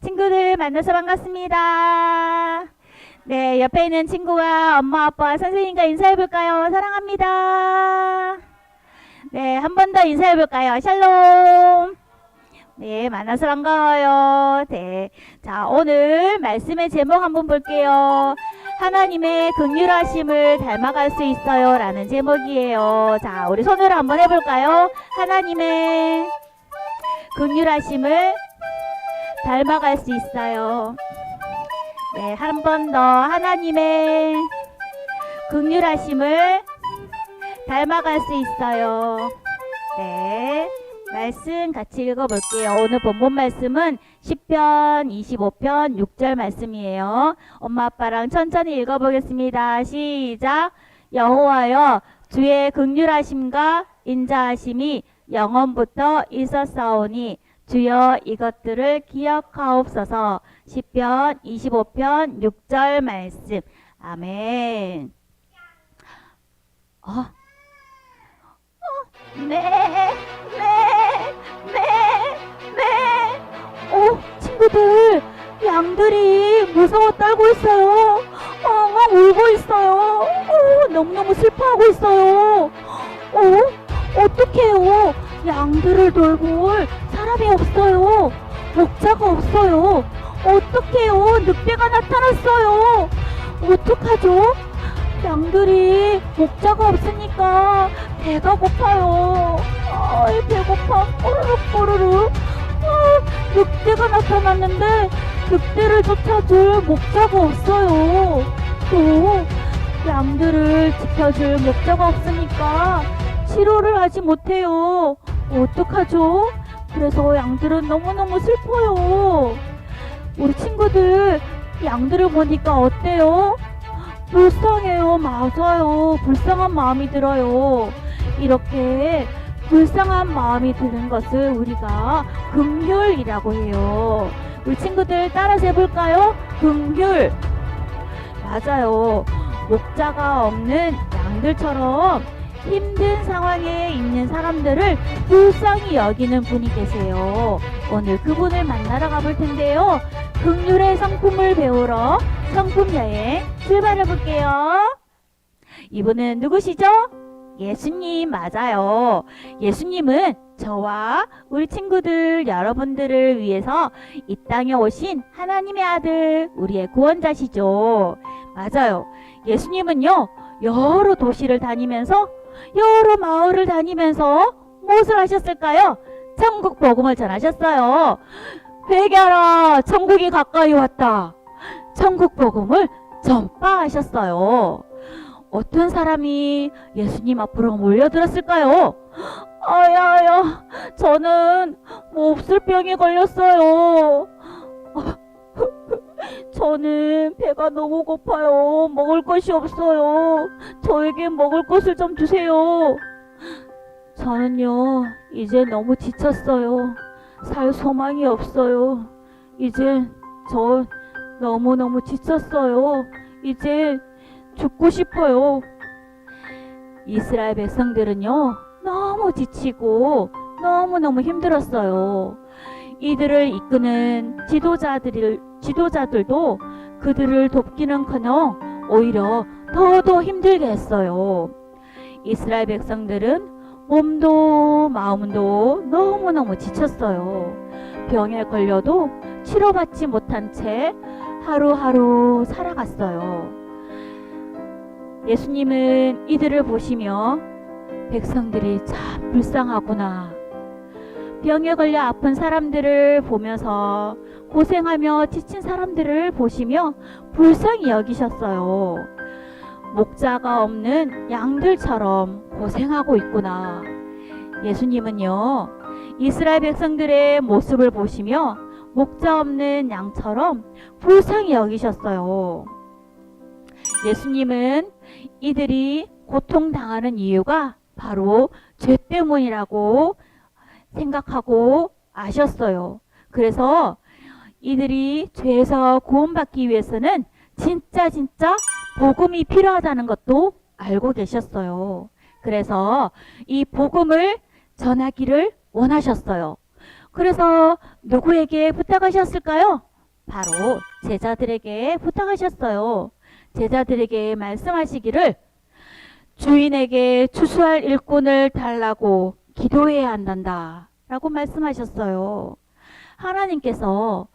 친구들 만나서 반갑습니다. 네, 옆에 있는 친구와 엄마, 아빠, 선생님과 인사해볼까요? 사랑합니다. 네, 한 번 더 인사해볼까요? 샬롬. 네, 만나서 반가워요. 네, 자, 오늘 말씀의 제목 한번 볼게요. 하나님의 긍휼하심을 닮아갈 수 있어요 라는 제목이에요. 자, 우리 손으로 한번 해볼까요? 하나님의 긍휼하심을 닮아갈 수 있어요. 네, 한 번 더 하나님의 긍휼하심을 닮아갈 수 있어요. 네, 말씀 같이 읽어볼게요. 오늘 본문 말씀은 10편 25편 6절 말씀이에요. 엄마 아빠랑 천천히 읽어보겠습니다. 시작. 여호와여, 주의 긍휼하심과 인자하심이 영원부터 있었사오니 주여 이것들을 기억하옵소서. 10편 25편 6절 말씀. 아멘. 친구들, 양들이 무서워 떨고 있어요. 엉엉 울고 있어요. 너무너무 슬퍼하고 있어요. 어떡해요? 양들을 돌볼 사람이 없어요. 목자가 없어요. 어떡해요? 늑대가 나타났어요. 어떡하죠? 양들이 목자가 없으니까 배가 고파요. 배고파. 꼬르륵. 늑대가 나타났는데 늑대를 쫓아줄 목자가 없어요. 또 양들을 지켜줄 목자가 없으니까 치료를 하지 못해요. 어떡하죠? 그래서 양들은 너무너무 슬퍼요. 우리 친구들, 양들을 보니까 어때요? 불쌍해요. 맞아요. 불쌍한 마음이 들어요. 이렇게 불쌍한 마음이 드는 것을 우리가 긍휼이라고 해요. 우리 친구들 따라서 해볼까요? 긍휼. 맞아요. 목자가 없는 양들처럼 힘든 상황에 있는 사람들을 불쌍히 여기는 분이 계세요. 오늘 그분을 만나러 가볼 텐데요. 긍휼의 성품을 배우러 성품 여행 출발해 볼게요. 이분은 누구시죠? 예수님. 맞아요. 예수님은 저와 우리 친구들 여러분들을 위해서 이 땅에 오신 하나님의 아들, 우리의 구원자시죠. 맞아요. 예수님은요, 여러 도시를 다니면서 여러 마을을 다니면서 무엇을 하셨을까요? 천국 복음을 전하셨어요. 회개하라, 천국이 가까이 왔다. 천국 복음을 전파하셨어요. 어떤 사람이 예수님 앞으로 몰려들었을까요? 아야야, 저는 몹쓸병에 걸렸어요. 저는 배가 너무 고파요. 먹을 것이 없어요. 저에게 먹을 것을 좀 주세요. 저는요, 이제 너무 지쳤어요. 살 소망이 없어요. 이제 저 너무너무 지쳤어요. 이제 죽고 싶어요. 이스라엘 백성들은요, 너무 지치고 너무너무 힘들었어요. 이들을 이끄는 지도자들도 그들을 돕기는커녕 오히려 더더 힘들게 했어요. 이스라엘 백성들은 몸도 마음도 너무너무 지쳤어요. 병에 걸려도 치료받지 못한 채 하루하루 살아갔어요. 예수님은 이들을 보시며 백성들이 참 불쌍하구나. 병에 걸려 아픈 사람들을 보면서 고생하며 지친 사람들을 보시며 불쌍히 여기셨어요. 목자가 없는 양들처럼 고생하고 있구나. 예수님은요, 이스라엘 백성들의 모습을 보시며 목자 없는 양처럼 불쌍히 여기셨어요. 예수님은 이들이 고통당하는 이유가 바로 죄 때문이라고 생각하고 아셨어요. 그래서 이들이 죄에서 구원받기 위해서는 진짜 복음이 필요하다는 것도 알고 계셨어요. 그래서 이 복음을 전하기를 원하셨어요. 그래서 누구에게 부탁하셨을까요? 바로 제자들에게 부탁하셨어요. 제자들에게 말씀하시기를 주인에게 추수할 일꾼을 달라고 기도해야 한단다 라고 말씀하셨어요. 하나님께서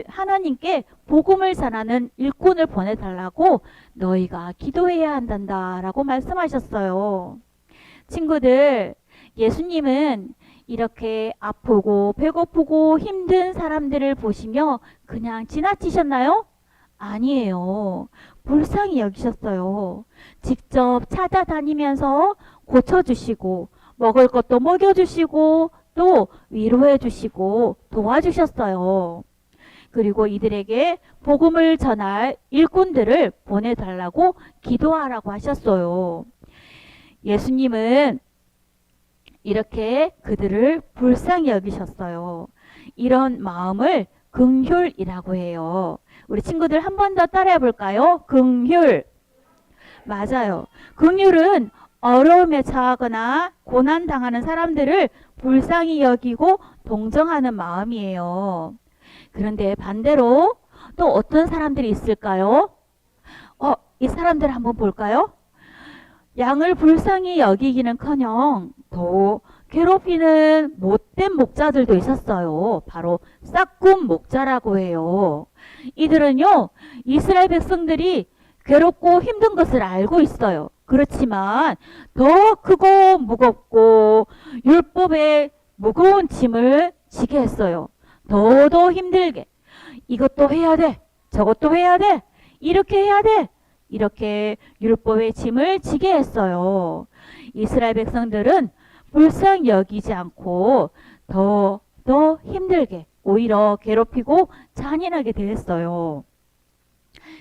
하나님께 복음을 전하는 일꾼을 보내달라고 너희가 기도해야 한단다 라고 말씀하셨어요. 친구들, 예수님은 이렇게 아프고 배고프고 힘든 사람들을 보시며 그냥 지나치셨나요? 아니에요. 불쌍히 여기셨어요. 직접 찾아다니면서 고쳐주시고 먹을 것도 먹여주시고 또 위로해주시고 도와주셨어요. 그리고 이들에게 복음을 전할 일꾼들을 보내달라고 기도하라고 하셨어요. 예수님은 이렇게 그들을 불쌍히 여기셨어요. 이런 마음을 긍휼이라고 해요. 우리 친구들 한 번 더 따라해 볼까요? 긍휼. 맞아요. 긍휼은 어려움에 처하거나 고난당하는 사람들을 불쌍히 여기고 동정하는 마음이에요. 그런데 반대로 또 어떤 사람들이 있을까요? 이 사람들 한번 볼까요? 양을 불쌍히 여기기는커녕 더 괴롭히는 못된 목자들도 있었어요. 바로 싹굼 목자라고 해요. 이들은요, 이스라엘 백성들이 괴롭고 힘든 것을 알고 있어요. 그렇지만 더 크고 무겁고 율법의 무거운 짐을 지게 했어요. 더 힘들게. 이것도 해야 돼. 저것도 해야 돼. 이렇게 해야 돼. 이렇게 율법의 짐을 지게 했어요. 이스라엘 백성들은 불쌍히 여기지 않고 더 힘들게 오히려 괴롭히고 잔인하게 대했어요.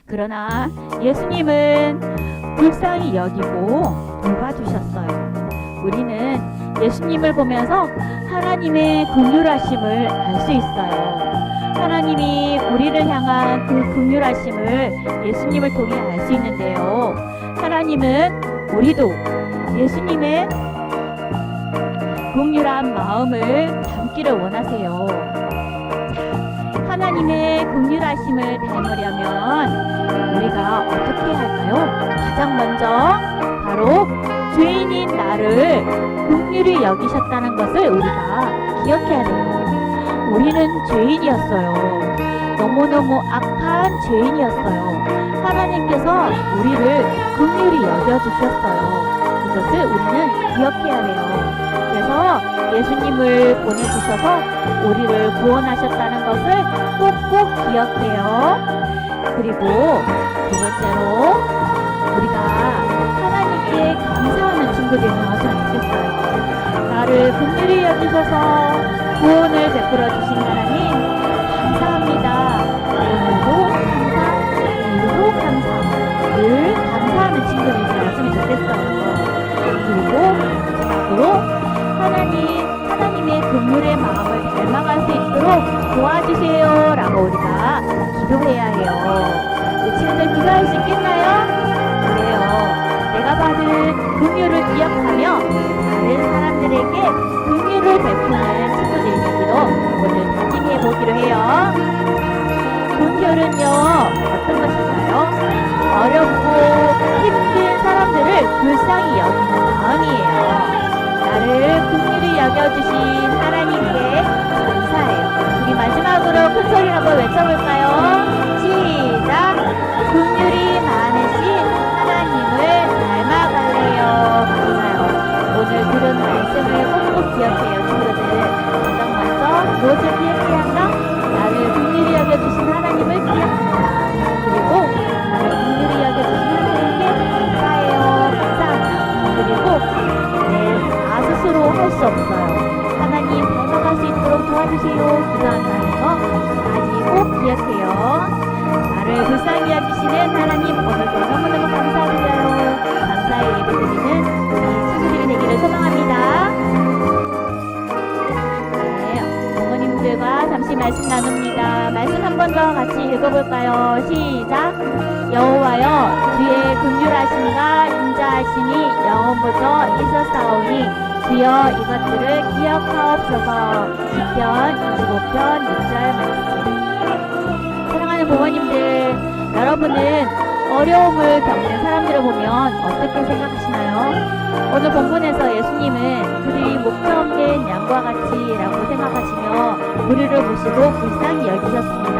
그러나 예수님은 불쌍히 여기고 돌봐주셨어요. 우리는 예수님을 보면서 하나님의 긍휼하심을 알 수 있어요. 하나님이 우리를 향한 그 긍휼하심을 예수님을 통해 알 수 있는데요. 하나님은 우리도 예수님의 긍휼한 마음을 담기를 원하세요. 하나님의 긍휼하심을 닮으려면 우리가 어떻게 해야 할까요? 가장 먼저 바로 죄인인 나를 긍휼히 여기셨다는 것을 우리가 기억해야 돼요. 우리는 죄인이었어요. 너무너무 악한 죄인이었어요. 하나님께서 우리를 긍휼히 여겨주셨어요. 그것을 우리는 기억해야 돼요. 그래서 예수님을 보내주셔서 우리를 구원하셨다는 것을 꼭꼭 기억해요. 그리고 두 번째로 우리가 하나님께 감사하는 친구들이 되었으면 좋겠어요. 나를 긍휼히 여기셔서 구원을 베풀어 주신 하나님 감사합니다. 오늘도 감사, 내일도 감사, 늘 감사하는 친구들이 되었으면 좋겠어요. 그리고 마지막으로 하나님의 긍휼의 마음을 닮아갈 수 있도록 도와주세요 라고 우리가 기도해야 해요. 친구들 기도할 수 있겠나요? 그래요. 내가 받은 긍휼을 기억하며 다른 사람들에게 긍휼을 베푸는 친구들이 되기로 오늘 다짐해 보기로 해요. 긍휼은요, 어떤 것일까요? 어렵고 힘든 사람들을 불쌍히 여기는 마음이에요. 나를 긍휼히 여겨주신 하나님께 감사해요. 우리 마지막으로 큰 소리로 한번 외쳐볼까요? 시작! 긍휼이 많으신 하나님을 닮아갈래요. 맞아요. 오늘 들은 말씀을 꼭꼭 기억해요, 친구들. 가장 먼저 무엇을 기억해야 한다? 나를 긍휼히 여겨주신 하나님을 기억한다. 그리고 나를 긍휼히 여겨주신 하나님께 감사해요. 감사합니다. 그리고 나 스스로 할 수 없어요. 하나님 닮아갈 수 있도록 도와주세요. 기도한다는 거 꼭 기억해요. 나를 불쌍히 여기시는 하나님 오늘도 너무너무 감사드려요. 감사의 예배드리는 우리 친구들이 되기를 소망합니다. 네, 부모님들과 잠시 말씀 나눕니다. 말씀 한 번 더 같이 읽어볼까요? 시작! 여호와여 주의 긍휼하심과 인자하심이 영원부터 있었사오니 주여 이것들을 기억하옵소서. 시편 25편 6절 말씀. 사랑하는 부모님들, 여러분은 어려움을 겪는 사람들을 보면 어떻게 생각하시나요? 오늘 본문에서 예수님은 그들이 목자 없는 양과 같이라고 생각하시며 우리를 보시고 불쌍히 여기셨습니다.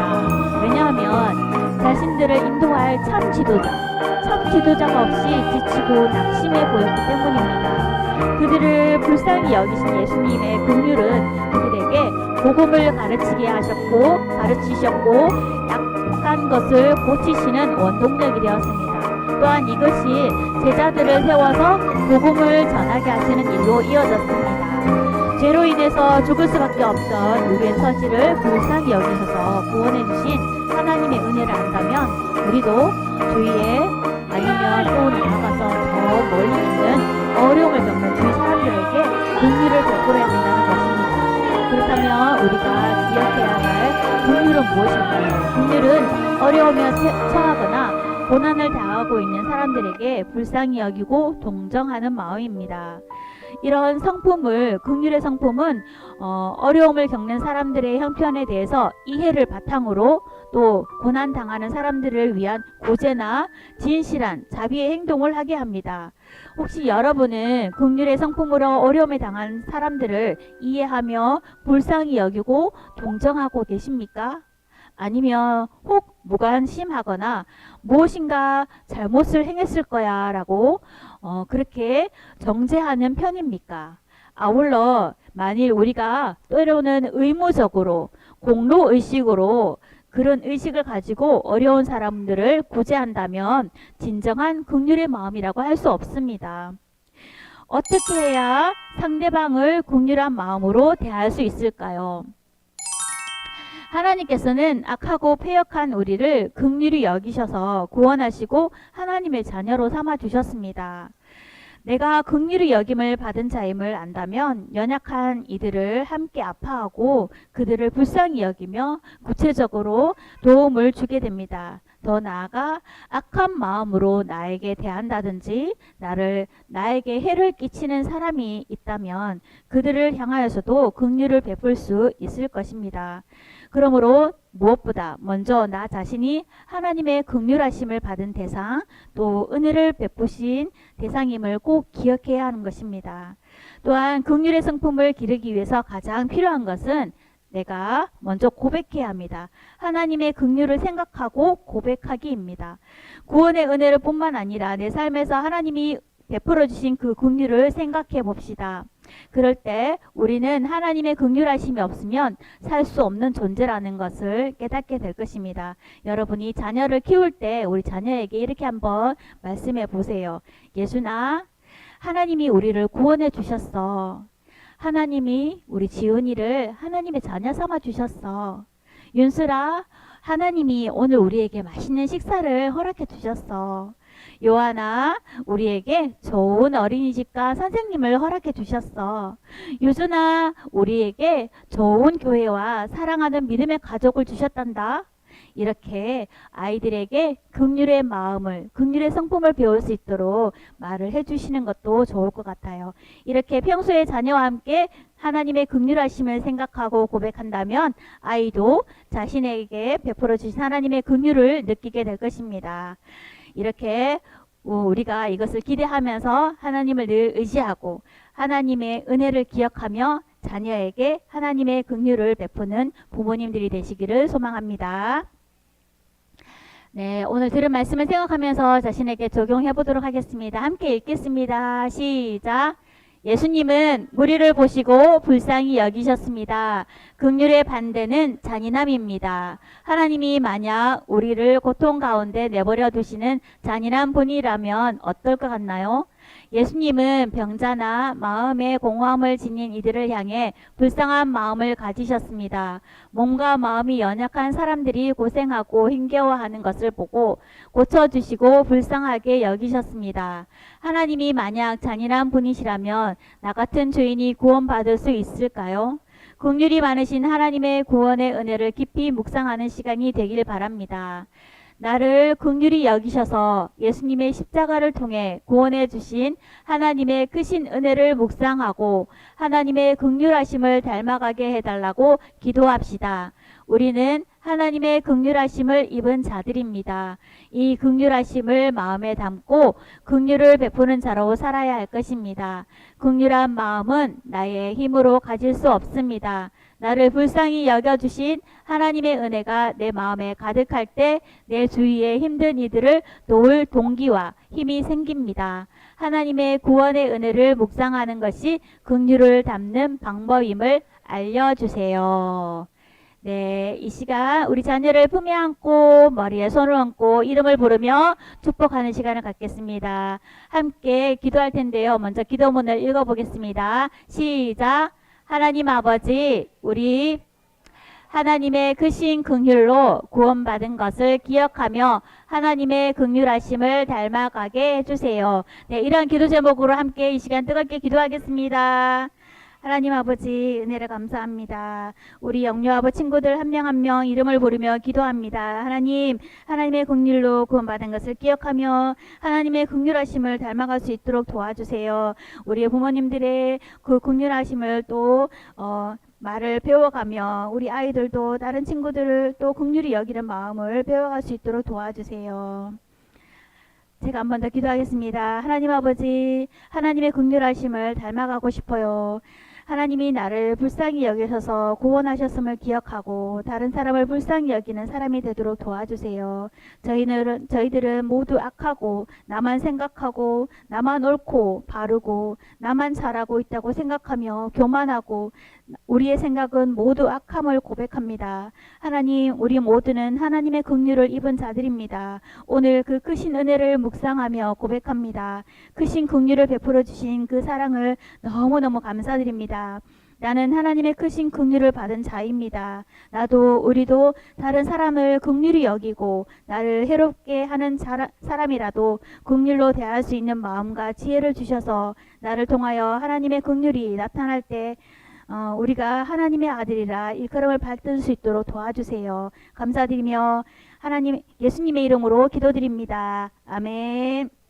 왜냐하면 자신들을 인도할 참 지도자가 없이 지치고 낙심해 보였기 때문입니다. 그들을 불쌍히 여기신 예수님의 긍휼은 그들에게 복음을 가르치셨고 약한 것을 고치시는 원동력이 되었습니다. 또한 이것이 제자들을 세워서 복음을 전하게 하시는 일로 이어졌습니다. 죄로 인해서 죽을 수밖에 없던 우리의 처지를 불쌍히 여기셔서 구원해 주신 하나님의 은혜를 안다면 우리도 주위에 아니면 또 나아가서 더 멀리 있는 어려움을 겪는 주위 사람들에게 긍휼을 베풀어야 된다는 것입니다. 그렇다면 우리가 기억해야 할 긍휼은 무엇일까요? 긍휼은 어려움에 처하거나 고난을 당하고 있는 사람들에게 불쌍히 여기고 동정하는 마음입니다. 이런 성품을, 긍휼의 성품은 어려움을 겪는 사람들의 형편에 대해서 이해를 바탕으로 또 고난 당하는 사람들을 위한 고제나 진실한 자비의 행동을 하게 합니다. 혹시 여러분은 긍휼의 성품으로 어려움에 당한 사람들을 이해하며 불쌍히 여기고 동정하고 계십니까? 아니면 혹 무관심하거나 무엇인가 잘못을 행했을 거야 라고 그렇게 정죄하는 편입니까? 아울러 만일 우리가 때로는 의무적으로 공로의식으로 그런 의식을 가지고 어려운 사람들을 구제한다면 진정한 긍휼의 마음이라고 할 수 없습니다. 어떻게 해야 상대방을 긍휼한 마음으로 대할 수 있을까요? 하나님께서는 악하고 패역한 우리를 긍휼히 여기셔서 구원하시고 하나님의 자녀로 삼아 주셨습니다. 내가 긍휼히 여김을 받은 자임을 안다면 연약한 이들을 함께 아파하고 그들을 불쌍히 여기며 구체적으로 도움을 주게 됩니다. 더 나아가 악한 마음으로 나에게 대한다든지 나에게 해를 끼치는 사람이 있다면 그들을 향하여서도 긍휼을 베풀 수 있을 것입니다. 그러므로 무엇보다 먼저 나 자신이 하나님의 긍휼하심을 받은 대상, 또 은혜를 베푸신 대상임을 꼭 기억해야 하는 것입니다. 또한 긍휼의 성품을 기르기 위해서 가장 필요한 것은 내가 먼저 고백해야 합니다. 하나님의 긍휼을 생각하고 고백하기입니다. 구원의 은혜를 뿐만 아니라 내 삶에서 하나님이 베풀어 주신 그 긍휼을 생각해 봅시다. 그럴 때 우리는 하나님의 긍휼하심이 없으면 살 수 없는 존재라는 것을 깨닫게 될 것입니다. 여러분이 자녀를 키울 때 우리 자녀에게 이렇게 한번 말씀해 보세요. 예순아, 하나님이 우리를 구원해 주셨어. 하나님이 우리 지은이를 하나님의 자녀 삼아 주셨어. 윤수라, 하나님이 오늘 우리에게 맛있는 식사를 허락해 주셨어. 요한아, 우리에게 좋은 어린이집과 선생님을 허락해 주셨어. 유준아, 우리에게 좋은 교회와 사랑하는 믿음의 가족을 주셨단다. 이렇게 아이들에게 긍휼의 마음을, 긍휼의 성품을 배울 수 있도록 말을 해주시는 것도 좋을 것 같아요. 이렇게 평소에 자녀와 함께 하나님의 긍휼하심을 생각하고 고백한다면 아이도 자신에게 베풀어 주신 하나님의 긍휼을 느끼게 될 것입니다. 이렇게 우리가 이것을 기대하면서 하나님을 늘 의지하고 하나님의 은혜를 기억하며 자녀에게 하나님의 긍휼을 베푸는 부모님들이 되시기를 소망합니다. 네, 오늘 들은 말씀을 생각하면서 자신에게 적용해 보도록 하겠습니다. 함께 읽겠습니다. 시작. 예수님은 무리를 보시고 불쌍히 여기셨습니다. 긍휼의 반대는 잔인함입니다. 하나님이 만약 우리를 고통 가운데 내버려 두시는 잔인한 분이라면 어떨 것 같나요? 예수님은 병자나 마음의 공허함을 지닌 이들을 향해 불쌍한 마음을 가지셨습니다. 몸과 마음이 연약한 사람들이 고생하고 힘겨워하는 것을 보고 고쳐주시고 불쌍하게 여기셨습니다. 하나님이 만약 잔인한 분이시라면 나 같은 죄인이 구원받을 수 있을까요? 긍휼이 많으신 하나님의 구원의 은혜를 깊이 묵상하는 시간이 되길 바랍니다. 나를 긍휼히 여기셔서 예수님의 십자가를 통해 구원해 주신 하나님의 크신 은혜를 묵상하고 하나님의 긍휼하심을 닮아가게 해달라고 기도합시다. 우리는 하나님의 긍휼하심을 입은 자들입니다. 이 긍휼하심을 마음에 담고 긍휼을 베푸는 자로 살아야 할 것입니다. 긍휼한 마음은 나의 힘으로 가질 수 없습니다. 나를 불쌍히 여겨주신 하나님의 은혜가 내 마음에 가득할 때 내 주위의 힘든 이들을 도울 동기와 힘이 생깁니다. 하나님의 구원의 은혜를 묵상하는 것이 긍휼을 담는 방법임을 알려주세요. 네, 이 시간 우리 자녀를 품에 안고 머리에 손을 얹고 이름을 부르며 축복하는 시간을 갖겠습니다. 함께 기도할 텐데요. 먼저 기도문을 읽어보겠습니다. 시작. 하나님 아버지, 우리 하나님의 크신 긍휼로 구원받은 것을 기억하며 하나님의 긍휼하심을 닮아가게 해주세요. 네, 이런 기도 제목으로 함께 이 시간 뜨겁게 기도하겠습니다. 하나님 아버지, 은혜를 감사합니다. 우리 영유아버 친구들 한 명 한 명 이름을 부르며 기도합니다. 하나님, 하나님의 긍휼로 구원받은 것을 기억하며 하나님의 긍휼하심을 닮아갈 수 있도록 도와주세요. 우리 부모님들의 그 긍휼하심을 또 말을 배워가며 우리 아이들도 다른 친구들을 또 긍휼히 여기는 마음을 배워갈 수 있도록 도와주세요. 제가 한 번 더 기도하겠습니다. 하나님 아버지, 하나님의 긍휼하심을 닮아가고 싶어요. 하나님이 나를 불쌍히 여기셔서 구원하셨음을 기억하고 다른 사람을 불쌍히 여기는 사람이 되도록 도와주세요. 저희들은 모두 악하고 나만 생각하고 나만 옳고 바르고 나만 잘하고 있다고 생각하며 교만하고 우리의 생각은 모두 악함을 고백합니다. 하나님, 우리 모두는 하나님의 긍휼을 입은 자들입니다. 오늘 그 크신 은혜를 묵상하며 고백합니다. 크신 긍휼을 베풀어 주신 그 사랑을 너무너무 감사드립니다. 나는 하나님의 크신 긍휼을 받은 자입니다. 우리도 다른 사람을 긍휼히 여기고 나를 해롭게 하는 사람이라도 긍휼로 대할 수 있는 마음과 지혜를 주셔서 나를 통하여 하나님의 긍휼이 나타날 때 우리가 하나님의 아들이라 일컬음을 받을 수 있도록 도와주세요. 감사드리며 예수님의 이름으로 기도드립니다. 아멘.